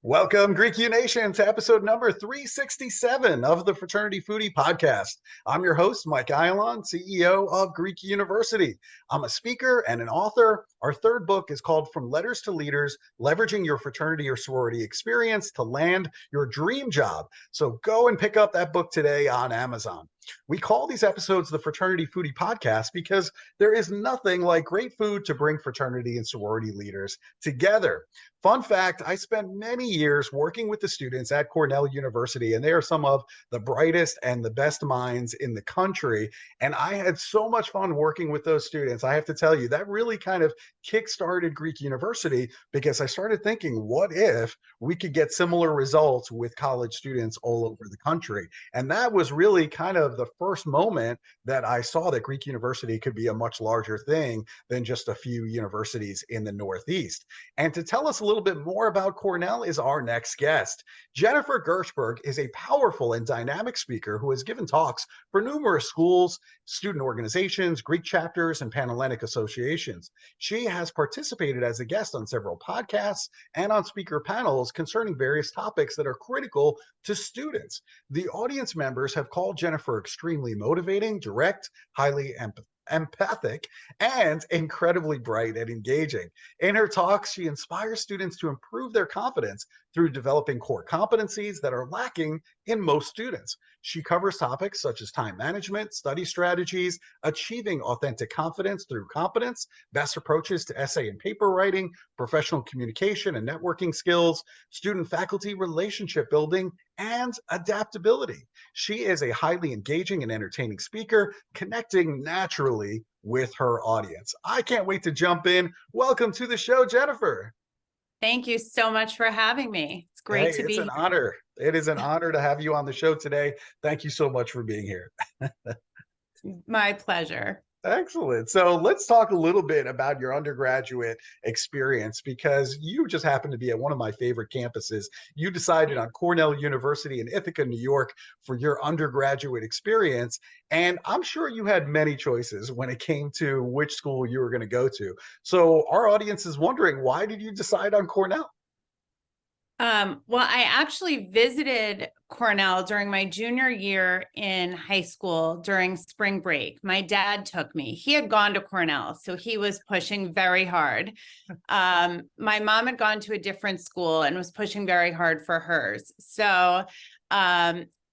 Welcome, Greek U Nation, to episode number 367 of the Fraternity Foodie Podcast. I'm your host, Mike Ayalon, CEO of Greek University. I'm a speaker and an author. Our third book is called From Letters to Leaders, Leveraging Your Fraternity or Sorority Experience to Land Your Dream Job. So go and pick up that book today on Amazon. We call these episodes the Fraternity Foodie Podcast because there is nothing like great food to bring fraternity and sorority leaders together. Fun fact, I spent many years working with the students at Cornell University, and they are some of the brightest and the best minds in the country. And I had so much fun working with those students. I have to tell you, that really kind of kick-started Greek University because I started thinking, what if we could get similar results with college students all over the country? And that was really kind of the first moment that I saw that Greek University could be a much larger thing than just a few universities in the Northeast. And to tell us a little bit more about Cornell is our next guest. Jennifer Gershberg is a powerful and dynamic speaker who has given talks for numerous schools, student organizations, Greek chapters, and Panhellenic Associations. She has participated as a guest on several podcasts and on speaker panels concerning various topics that are critical to students. The audience members have called Jennifer extremely motivating, direct, highly empathic, and incredibly bright and engaging. In her talks, she inspires students to improve their confidence through developing core competencies that are lacking in most students. She covers topics such as time management, study strategies, achieving authentic confidence through competence, best approaches to essay and paper writing, professional communication and networking skills, student-faculty relationship building, and adaptability. She is a highly engaging and entertaining speaker, connecting naturally with her audience. I can't wait to jump in. Welcome to the show, Jennifer. Thank you so much for having me. It's great to be here. It's an honor. It is an honor to have you on the show today. Thank you so much for being here. My pleasure. Excellent. So let's talk a little bit about your undergraduate experience because you just happen to be at one of my favorite campuses. You decided on Cornell University in Ithaca, New York for your undergraduate experience. And I'm sure you had many choices when it came to which school you were going to go to. So our audience is wondering, why did you decide on Cornell? Well, I actually visited Cornell during my junior year in high school during spring break. My dad took me. He had gone to Cornell, so he was pushing very hard. My mom had gone to a different school and was pushing very hard for hers. So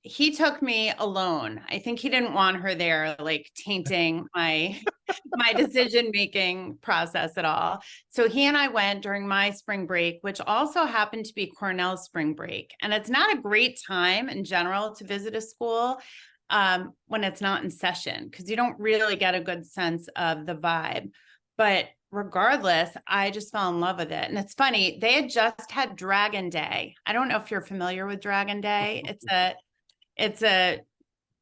he took me alone. I think he didn't want her there, like tainting my decision-making process at all. So he and I went during my spring break, which also happened to be Cornell's spring break. And it's not a great time in general to visit a school when it's not in session, because you don't really get a good sense of the vibe. But regardless, I just fell in love with it. And it's funny, they had just had Dragon Day. I don't know if you're familiar with Dragon Day. It's a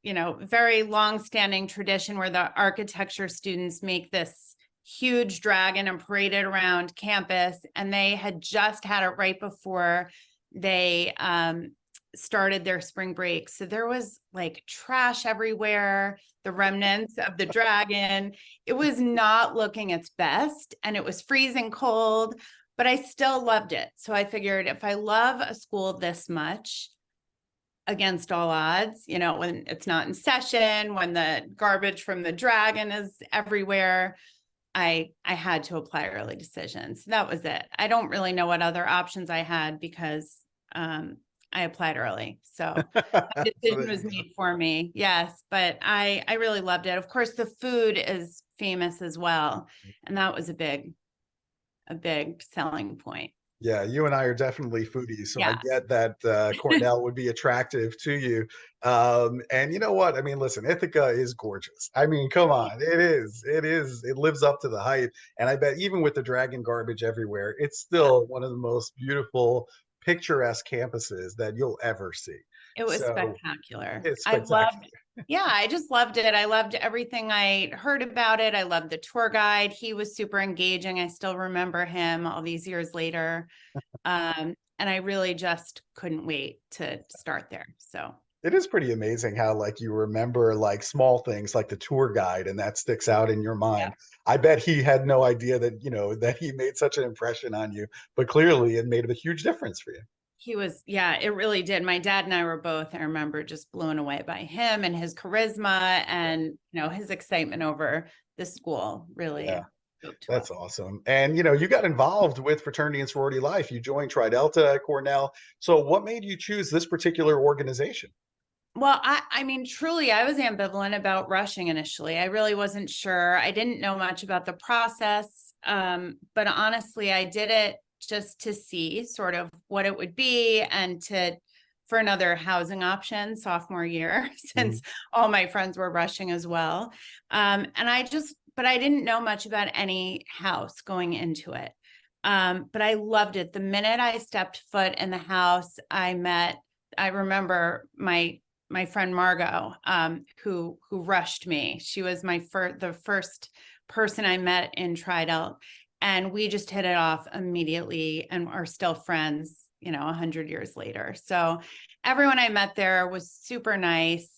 very long-standing tradition where the architecture students make this huge dragon and parade it around campus. And they had just had it right before they started their spring break. So there was like trash everywhere, the remnants of the dragon. It was not looking its best and it was freezing cold, but I still loved it. So I figured if I love a school this much, against all odds, when it's not in session, when the garbage from the dragon is everywhere, I had to apply early decisions. That was it. I don't really know what other options I had because I applied early. So the decision was made for me. Yes, but I really loved it. Of course, the food is famous as well. And that was a big selling point. Yeah, you and I are definitely foodies, so Yeah. I get that Cornell would be attractive to you. And you know what? I mean, listen, Ithaca is gorgeous. I mean, come on, it is. It lives up to the hype. And I bet even with the dragon garbage everywhere, it's still one of the most beautiful, picturesque campuses that you'll ever see. It was spectacular. It's spectacular. I just loved it. I loved everything I heard about it. I loved the tour guide. He was super engaging. I still remember him all these years later. And I really just couldn't wait to start there. So It is pretty amazing how like you remember like small things like the tour guide and that sticks out in your yeah, mind. I bet he had no idea that, that he made such an impression on you, but clearly it made a huge difference for you. he was, yeah, it really did. My dad and I were both, I remember, just blown away by him and his charisma and, his excitement over the school Yeah, really spoke to us. that's awesome. And you got involved with fraternity and sorority life. You joined Tridelta at Cornell. So what made you choose this particular organization? Well, I mean, truly, I was ambivalent about rushing initially. I really wasn't sure. I didn't know much about the process. But honestly, I did it just to see sort of what it would be and for another housing option sophomore year, since Mhm. all my friends were rushing as well. But I didn't know much about any house going into it. But I loved it. The minute I stepped foot in the house, I remember my friend Margot, who rushed me. She was the first person I met in Tridelta, and we just hit it off immediately and are still friends, 100 years later. So everyone I met there was super nice.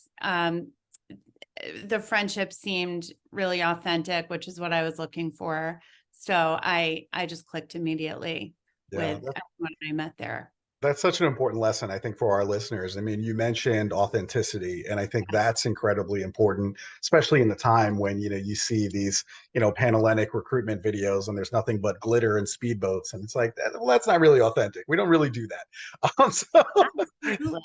The friendship seemed really authentic, which is what I was looking for. So I just clicked immediately Yeah, with everyone I met there. that's such an important lesson, I think, for our listeners. I mean, you mentioned authenticity, and I think that's incredibly important, especially in the time when you see these Panhellenic recruitment videos, and there's nothing but glitter and speedboats, and it's like, well, that's not really authentic. We don't really do that. Absolutely.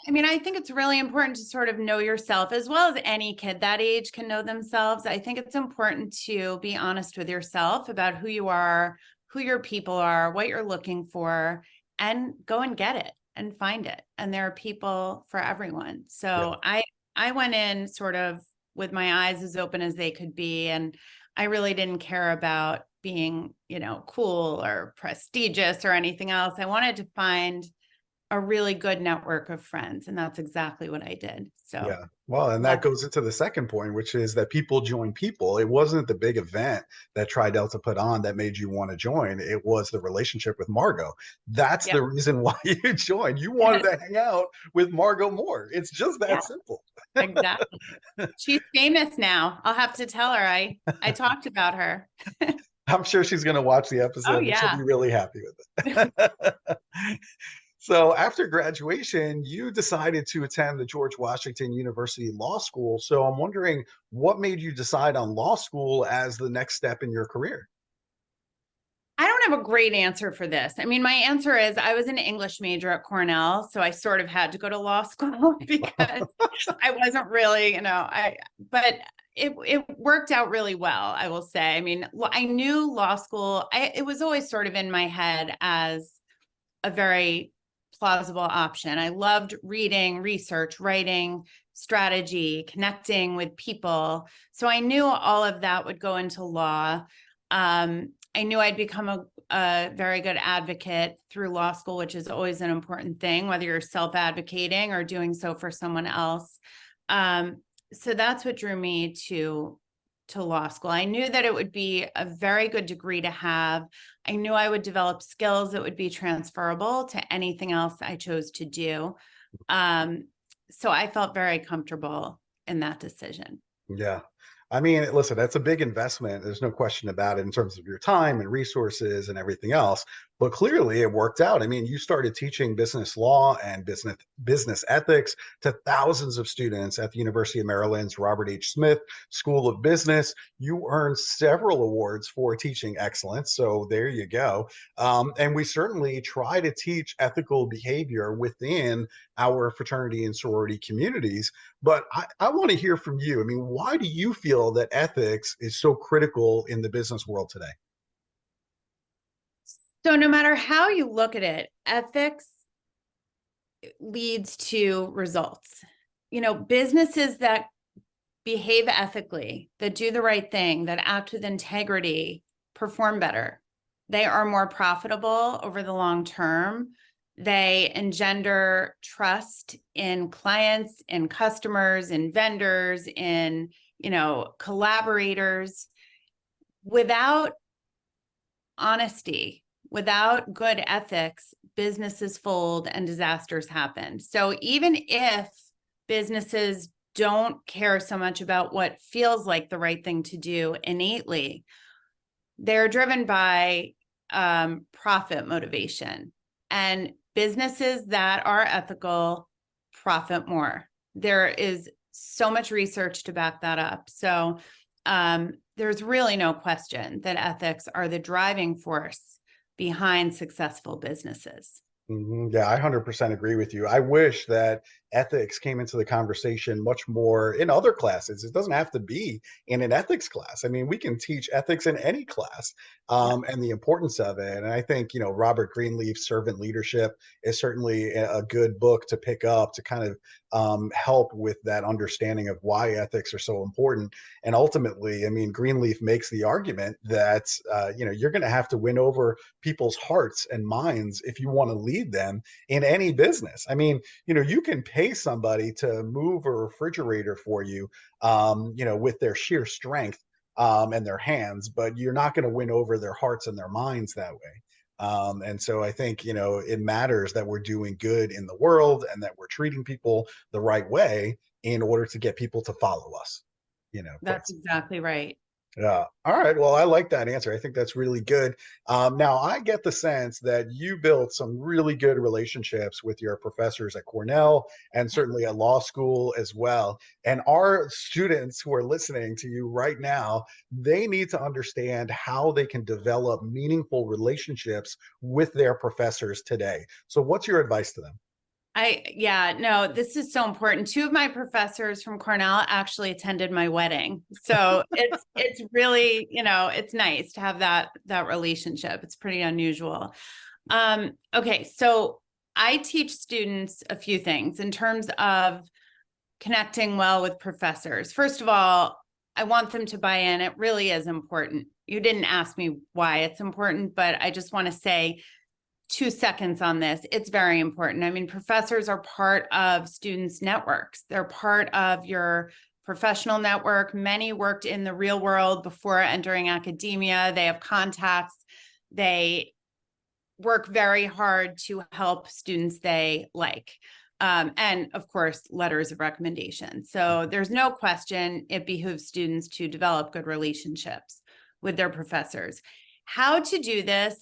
I mean, I think it's really important to sort of know yourself as well as any kid that age can know themselves. I think it's important to be honest with yourself about who you are, who your people are, what you're looking for, and go and get it and find it. And there are people for everyone. Yeah, So I went in sort of with my eyes as open as they could be. And I really didn't care about being, cool or prestigious or anything else. I wanted to find a really good network of friends, and that's exactly what I did. So yeah. Well, and that love goes into the second point, which is that people join people. It wasn't the big event that Tri Delta put on that made you want to join. It was the relationship with Margot. That's yeah. the reason why you joined. You wanted Yes. to hang out with Margot more. It's just Yeah, that simple. exactly. She's famous now. I'll have to tell her I talked about her. I'm sure she's going to watch the Oh episode and she'll yeah. be really happy with it. So, after graduation, you decided to attend the George Washington University Law School. So, I'm wondering what made you decide on law school as the next step in your career? I don't have a great answer for this. I mean, my answer is I was an English major at Cornell, so I sort of had to go to law school because I wasn't really, but it worked out really well, I will say. I mean, I knew law school, it was always sort of in my head as a very plausible option. I loved reading, research, writing, strategy, connecting with people. So I knew all of that would go into law. I knew I'd become a very good advocate through law school, which is always an important thing, whether you're self-advocating or doing so for someone else. So that's what drew me to law school. I knew that it would be a very good degree to have. I knew I would develop skills that would be transferable to anything else I chose to do. So I felt very comfortable in that decision. Yeah. I mean, listen, that's a big investment. There's no question about it in terms of your time and resources and everything else. But clearly it worked out. I mean, you started teaching business law and business ethics to thousands of students at the University of Maryland's Robert H. Smith School of Business. You earned several awards for teaching excellence. So there you go. And we certainly try to teach ethical behavior within our fraternity and sorority communities. But I want to hear from you. I mean, why do you feel that ethics is so critical in the business world today? So no matter how you look at it, ethics leads to results. Businesses that behave ethically, that do the right thing, that act with integrity, perform better. They are more profitable over the long term. They engender trust in clients, in customers, in vendors, in, collaborators. Without honesty, without good ethics, businesses fold and disasters happen. So even if businesses don't care so much about what feels like the right thing to do innately, they're driven by profit motivation. And businesses that are ethical profit more. There is so much research to back that up. So there's really no question that ethics are the driving force behind successful businesses. Yeah, I 100% agree with you. I wish that ethics came into the conversation much more in other classes. It doesn't have to be in an ethics class. I mean, we can teach ethics in any class, Yeah, and the importance of it. And I think, Robert Greenleaf's Servant Leadership is certainly a good book to pick up to kind of help with that understanding of why ethics are so important. And ultimately, I mean, Greenleaf makes the argument that, you're going to have to win over people's hearts and minds if you want to lead them in any business. I mean, you can pay somebody to move a refrigerator for you, with their sheer strength and their hands, but you're not going to win over their hearts and their minds that way. And so I think, it matters that we're doing good in the world and that we're treating people the right way in order to get people to follow us, quite. that's exactly right. Yeah. All right. Well, I like that answer. I think that's really good. Now, I get the sense that you built some really good relationships with your professors at Cornell and certainly at law school as well. And our students who are listening to you right now, they need to understand how they can develop meaningful relationships with their professors today. So, what's your advice to them? Yeah, no, this is so important. Two of my professors from Cornell actually attended my wedding. So it's really, it's nice to have that relationship. It's pretty unusual. Okay, so I teach students a few things in terms of connecting well with professors. First of all, I want them to buy in. It really is important. You didn't ask me why it's important, but I just want to say 2 seconds on this. It's very important. I mean, professors are part of students' networks. They're part of your professional network. Many worked in the real world before entering academia. They have contacts. They work very hard to help students they like. And of course, letters of recommendation. So there's no question it behooves students to develop good relationships with their professors. How to do this?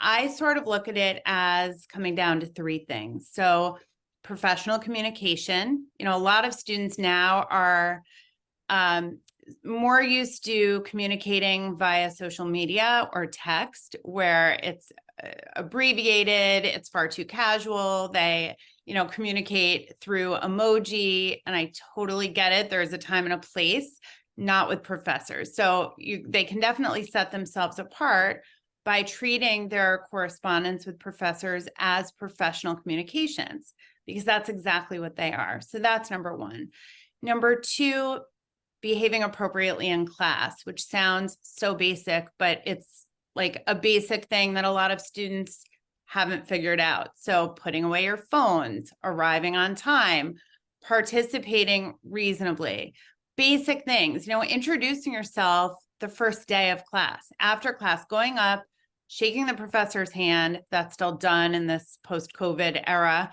I sort of look at it as coming down to three things. So professional communication, a lot of students now are more used to communicating via social media or text, where it's abbreviated, it's far too casual. They, communicate through emoji, and I totally get it. There's a time and a place, not with professors. So they can definitely set themselves apart by treating their correspondence with professors as professional communications, because that's exactly what they are. So that's number one. Number two, behaving appropriately in class, which sounds so basic, but it's like a basic thing that a lot of students haven't figured out. So putting away your phones, arriving on time, participating reasonably, basic things, introducing yourself the first day of class, after class, going up, shaking the professor's hand. That's still done in this post-COVID era.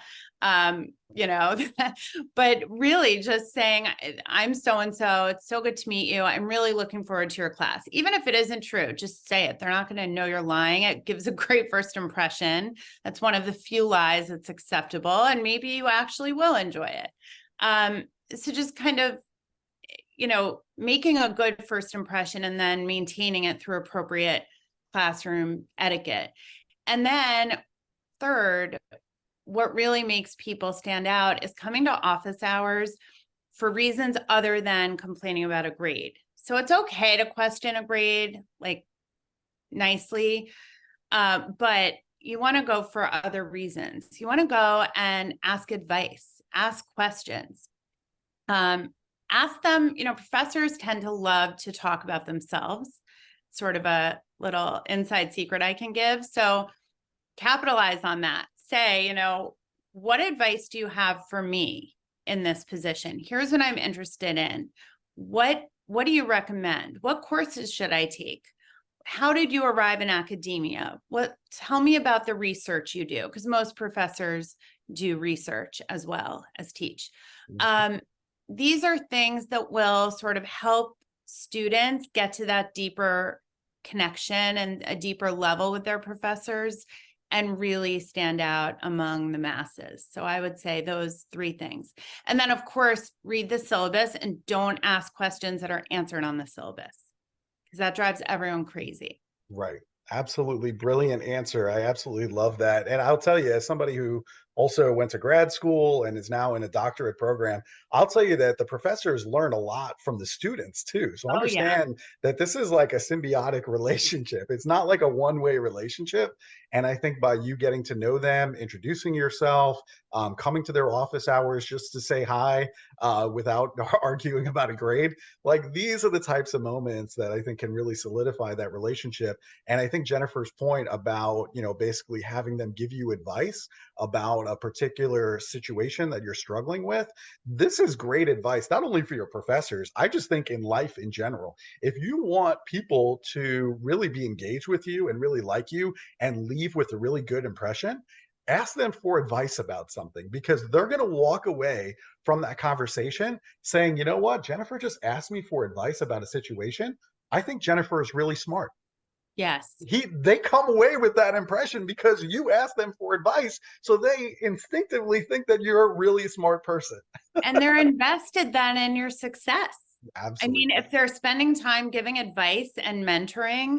But really just saying, I'm so-and-so, it's so good to meet you. I'm really looking forward to your class. Even if it isn't true, just say it. They're not going to know you're lying. It gives a great first impression. That's one of the few lies that's acceptable, and maybe you actually will enjoy it. So just kind of, making a good first impression and then maintaining it through appropriate classroom etiquette. And then third, what really makes people stand out is coming to office hours for reasons other than complaining about a grade. So it's okay to question a grade, like, nicely, but you want to go for other reasons. You want to go and ask advice, ask questions. Ask them, professors tend to love to talk about themselves, sort of a little inside secret I can give. So capitalize on that. Say, what advice do you have for me in this position? Here's what I'm interested in. What do you recommend? What courses should I take? how did you arrive in academia? Tell me about the research you do, because most professors do research as well as teach. These are things that will sort of help students get to that deeper connection and a deeper level with their professors and really stand out among the masses. So I would say those three things. And then, of course, read the syllabus and don't ask questions that are answered on the syllabus, because that drives everyone crazy. Right. Absolutely brilliant answer. I absolutely love that. And I'll tell you, as somebody who also went to grad school and is now in a doctorate program, I'll tell you that the professors learn a lot from the students too. So Oh, yeah. understand that this is like a symbiotic relationship. It's not like a one-way relationship. And I think by you getting to know them, introducing yourself, coming to their office hours just to say hi without arguing about a grade, like these are the types of moments that I think can really solidify that relationship. And I think Jennifer's point about, basically having them give you advice about a particular situation that you're struggling with, this is great advice, not only for your professors, I just think in life in general. If you want people to really be engaged with you and really like you and leave with a really good impression, ask them for advice about something, because they're going to walk away from that conversation saying, you know what, Jennifer just asked me for advice about a situation. I think Jennifer is really smart. Yes. They come away with that impression because you asked them for advice, so they instinctively think that you're a really smart person. And they're invested then in your success. I mean, Absolutely. if they're spending time giving advice and mentoring,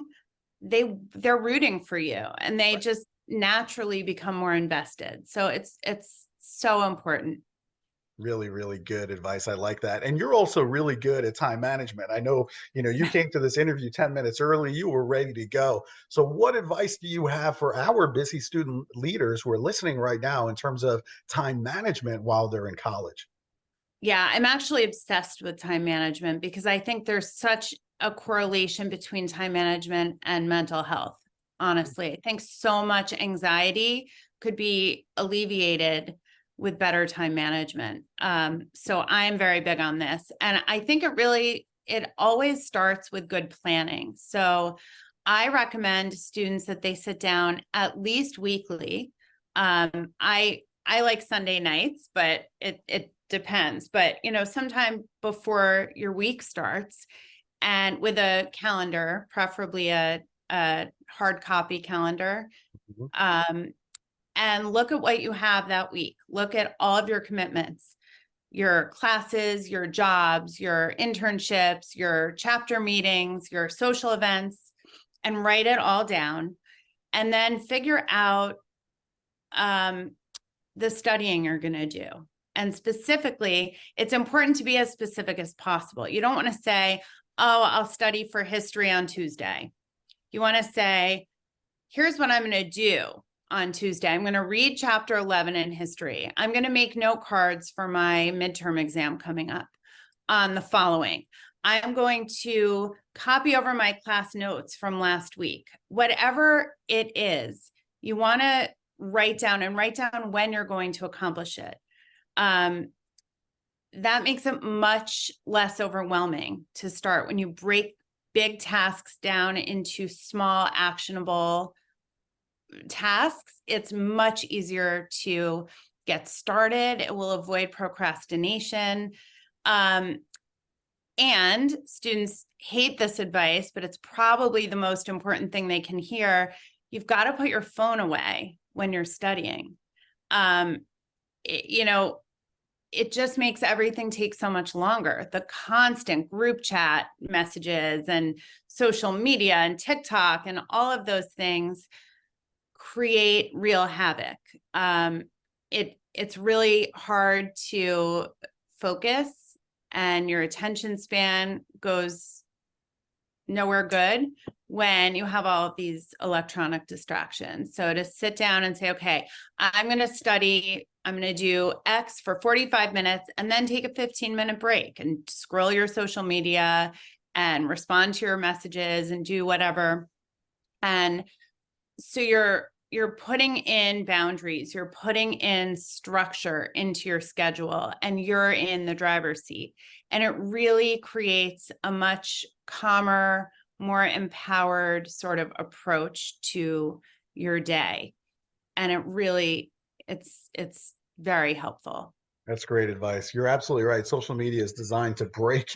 they're rooting for you, and they Right. just naturally become more invested. So it's so important. Really, really good advice. I like that. And you're also really good at time management. I know, you came to this interview 10 minutes early, you were ready to go. So what advice do you have for our busy student leaders who are listening right now in terms of time management while they're in college? Yeah, I'm actually obsessed with time management because I think there's such a correlation between time management and mental health. Honestly, I think so much anxiety could be alleviated with better time management. So I'm very big on this. And I think it always starts with good planning. So I recommend students that they sit down at least weekly. I like Sunday nights, but it depends. But sometime before your week starts, and with a calendar, preferably a hard copy calendar, Mhm. and look at what you have that week. Look at all of your commitments, your classes, your jobs, your internships, your chapter meetings, your social events, and write it all down. And then figure out the studying you're going to do. And specifically, it's important to be as specific as possible. You don't want to say, oh, I'll study for history on Tuesday. You want to say, here's what I'm going to do on Tuesday. I'm going to read chapter 11 in history. I'm going to make note cards for my midterm exam coming up on the following. I'm going to copy over my class notes from last week. Whatever it is, you want to write down when you're going to accomplish it. That makes it much less overwhelming to start. When you break big tasks down into small, actionable tasks, it's much easier to get started. It will avoid procrastination. And students hate this advice, but it's probably the most important thing they can hear. You've got to put your phone away when you're studying. It just makes everything take so much longer. The constant group chat messages and social media and TikTok and all of those things create real havoc. It's really hard to focus, and your attention span goes nowhere good when you have all of these electronic distractions. So to sit down and say, okay, I'm going to study, I'm going to do X for 45 minutes and then take a 15-minute break and scroll your social media and respond to your messages and do whatever. And so you're putting in boundaries, you're putting in structure into your schedule, and you're in the driver's seat. And it really creates a much calmer, more empowered sort of approach to your day. And it really, it's very helpful. That's great advice. You're absolutely right. Social media is designed to break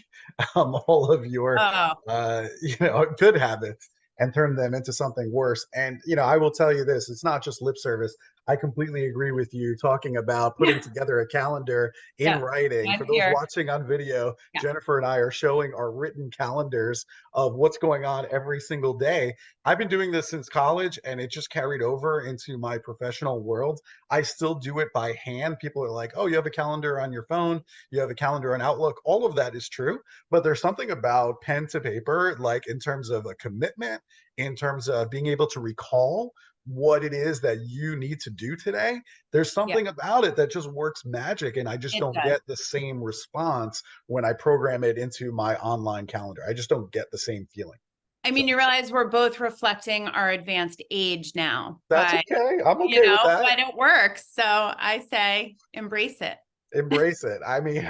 all of your, Oh, good habits and turn them into something worse. And, I will tell you this, it's not just lip service. I completely agree with you talking about putting yeah, together a calendar in yeah, writing. I'm For those here. watching on video, Yeah. Jennifer and I are showing our written calendars of what's going on every single day. I've been doing this since college and it just carried over into my professional world. I still do it by hand. People are like, oh, you have a calendar on your phone, you have a calendar on Outlook. All of that is true. But there's something about pen to paper, like in terms of a commitment, in terms of being able to recall what it is that you need to do today. There's Yeah, something about it that just works magic. And I just it don't does. get the same response when I program it into my online calendar. I just don't get the same feeling. I So mean, you realize we're both reflecting our advanced age now, that's but okay. I'm okay with that. but it works. So I say embrace it. Embrace it. I mean,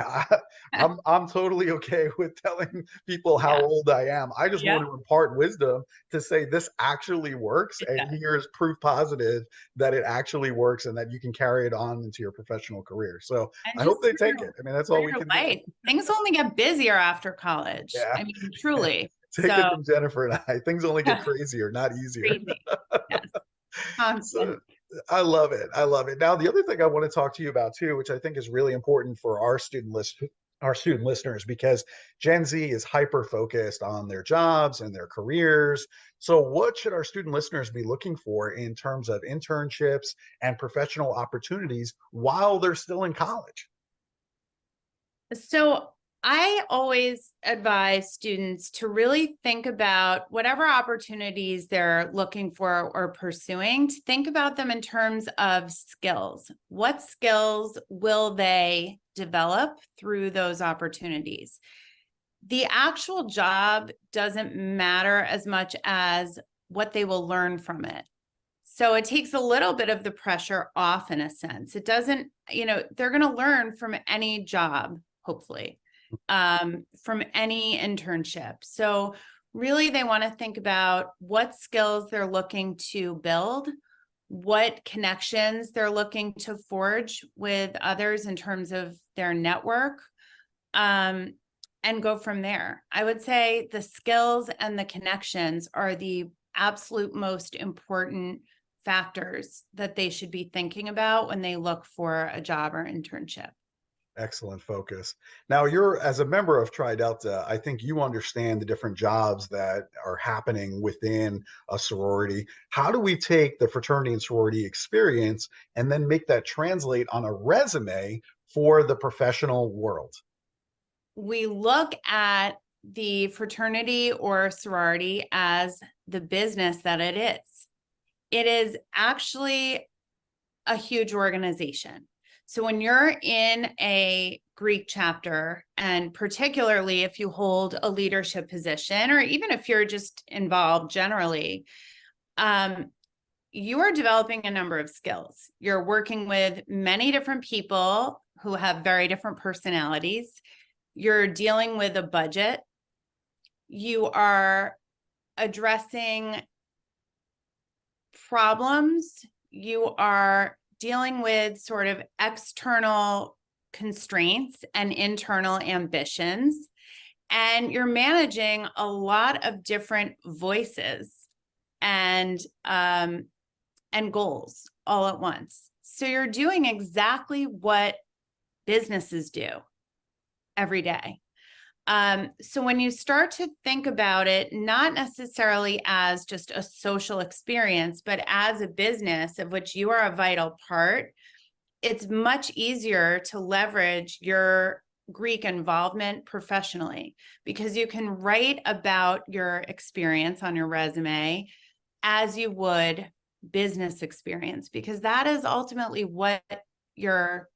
I'm totally okay with telling people how Yeah, old I am. I just want yeah, to impart wisdom to say this actually works, it and does. here's proof positive that it actually works and that you can carry it on into your professional career. So And I hope just they take it. I mean, that's for all we your can do. life, things only get busier after college. Yeah. I mean, truly. Take it So from Jennifer and I. Things only get crazier, not easier. crazy. Yes, So constant. I love it. I love it. Now, the other thing I want to talk to you about too, which I think is really important for our student listeners, because Gen Z is hyper focused on their jobs and their careers. So, what should our student listeners be looking for in terms of internships and professional opportunities while they're still in college? So I always advise students to really think about whatever opportunities they're looking for or pursuing, to think about them in terms of skills. What skills will they develop through those opportunities? The actual job doesn't matter as much as what they will learn from it. So it takes a little bit of the pressure off in a sense. It doesn't, they're going to learn from any job, hopefully, from any internship. So really, they want to think about what skills they're looking to build, what connections they're looking to forge with others in terms of their network, and go from there. I would say the skills and the connections are the absolute most important factors that they should be thinking about when they look for a job or internship. Excellent focus. Now, you're as a member of Tridelta, I think you understand the different jobs that are happening within a sorority. How do we take the fraternity and sorority experience and then make that translate on a resume for the professional world? We look at the fraternity or sorority as the business that it is. It is actually a huge organization. So when you're in a Greek chapter, and particularly if you hold a leadership position, or even if you're just involved generally, you are developing a number of skills. You're working with many different people who have very different personalities. You're dealing with a budget. You are addressing problems. You are dealing with sort of external constraints and internal ambitions. And you're managing a lot of different voices and goals all at once. So you're doing exactly what businesses do every day. So when you start to think about it, not necessarily as just a social experience, but as a business of which you are a vital part, it's much easier to leverage your Greek involvement professionally, because you can write about your experience on your resume as you would business experience, because that is ultimately what you're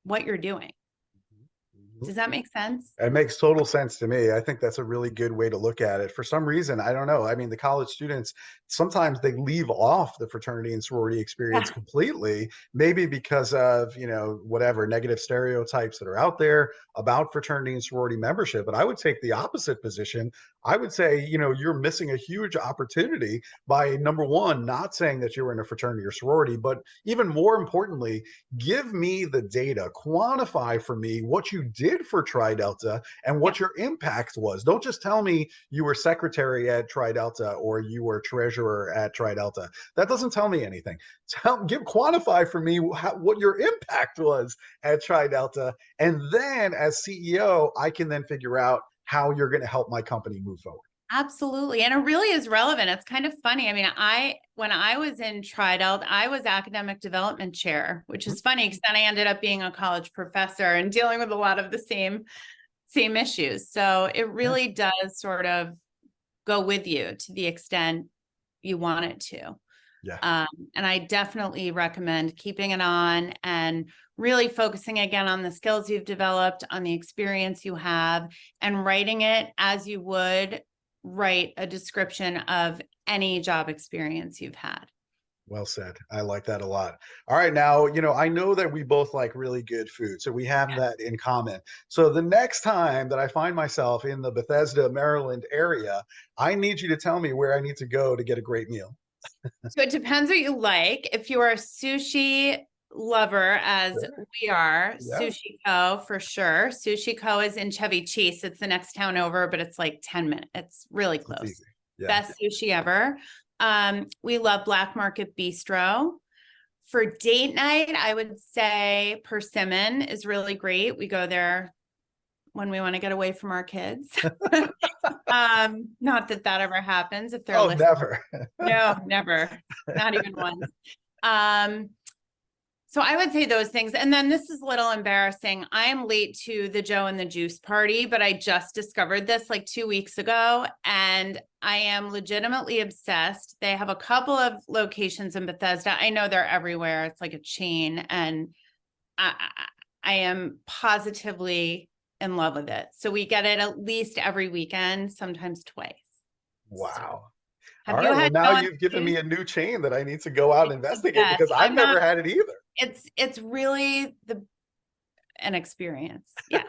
doing. Does that make sense? It makes total sense to me. I think that's a really good way to look at it. For some reason, I don't know. I mean, the college students, sometimes they leave off the fraternity and sorority experience Yeah. completely, maybe because of, whatever negative stereotypes that are out there about fraternity and sorority membership. But I would take the opposite position. I would say, you're missing a huge opportunity by, number one, not saying that you're in a fraternity or sorority, but even more importantly, give me the data, quantify for me what you did for Tridelta and what Yep. your impact was. Don't just tell me you were secretary at Tridelta or you were treasurer at Tridelta. That doesn't tell me anything. Quantify for me what your impact was at Tridelta, and then as CEO, I can then figure out how you're going to help my company move forward. Absolutely. And it really is relevant. It's kind of funny. I mean, when I was in Tridelt, I was academic development chair, which is funny because then I ended up being a college professor and dealing with a lot of the same issues. So it really does sort of go with you to the extent you want it to. Yeah. And I definitely recommend keeping it on and really focusing again on the skills you've developed, on the experience you have, and writing it as you would write a description of any job experience you've had. Well said. I like that a lot. All right. Now, I know that we both like really good food. So we have that in common. So the next time that I find myself in the Bethesda, Maryland area, I need you to tell me where I need to go to get a great meal. So it depends what you like. If you are a sushi lover, as Sure. we are, Yeah. Sushi Co. for sure. Sushi Co. is in Chevy Chase. It's the next town over, but it's like 10 minutes. It's really It's close. easy. Yeah. Best sushi ever. We love Black Market Bistro. For date night, I would say Persimmon is really great. We go there when we want to get away from our kids. Not that that ever happens if they're listening. Never. No, never. Not even once. So I would say those things. And then this is a little embarrassing. I am late to the Joe and the Juice party, but I just discovered this like 2 weeks ago, and I am legitimately obsessed. They have a couple of locations in Bethesda. I know they're everywhere. It's like a chain, and I am positively in love with it. So we get it at least every weekend, sometimes twice. Wow. Have All you right. Well, had now Joe and you've given Juice? me a new chain that I need to go out and investigate Yes, because I've I'm never not- had it either. It's really an experience. Yeah.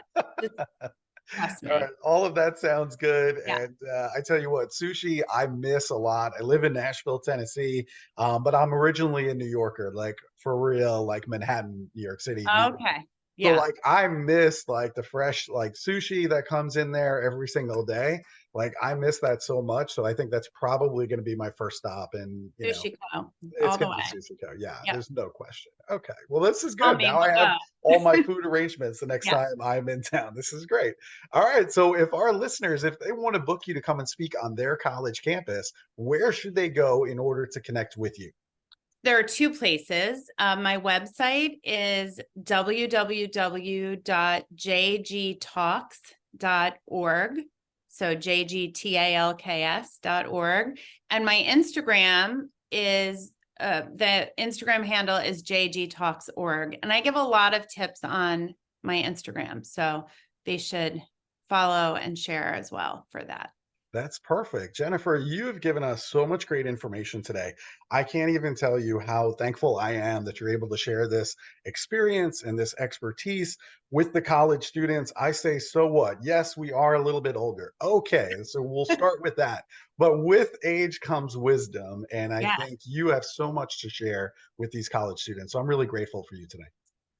Trust me. All right, all of that sounds good. Yeah. And I tell you what, sushi, I miss a lot. I live in Nashville, Tennessee, but I'm originally a New Yorker, like for real, like Manhattan, New York City, New York. Okay. So Yeah. like I miss like the fresh like sushi that comes in there every single day. Like I miss that so much. So I think that's probably going to be my first stop. And Sushi Co. it's All the going to be way. sushi co. Yeah, Yep. there's no question. Okay. Well, this is Call good. me. Now I We'll have go. all my food arrangements the next Yeah. time I'm in town. This is great. All right. So if our listeners, if they want to book you to come and speak on their college campus, where should they go in order to connect with you? There are two places. My website is www.jgtalks.org. So jgtalks.org. And my Instagram is the Instagram handle is jgtalks.org. And I give a lot of tips on my Instagram. So they should follow and share as well for that. That's perfect. Jennifer, you have given us so much great information today. I can't even tell you how thankful I am that you're able to share this experience and this expertise with the college students. I say, so what? Yes, we are a little bit older. Okay, so we'll start with that. But with age comes wisdom. And I think you have so much to share with these college students. So I'm really grateful for you today.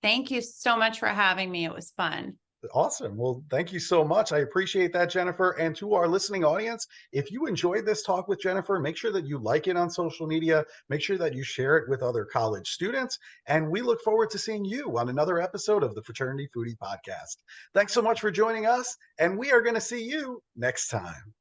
Thank you so much for having me. It was fun. Awesome. Well, thank you so much. I appreciate that, Jennifer. And to our listening audience, if you enjoyed this talk with Jennifer, make sure that you like it on social media. Make sure that you share it with other college students. And we look forward to seeing you on another episode of the Fraternity Foodie Podcast. Thanks so much for joining us. And we are going to see you next time.